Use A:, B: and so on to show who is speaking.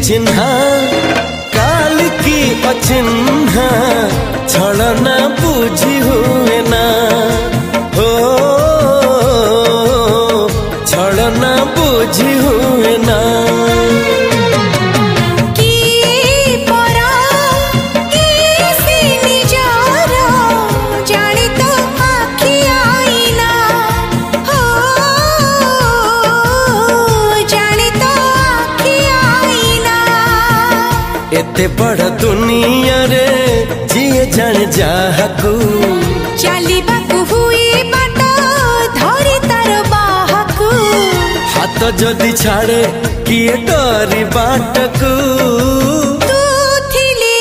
A: चिन्हा काल की अचिन्हा छलना बुझी हुए ना हो छलना बुझी हुए ना एते बड़ दुनिया रे जिए जाने जाहकू
B: चलिबाकू हुई बाट धरी तार बाहकू
A: हाथ जदि छाड़े किए डरी बाटकू
B: तू थिली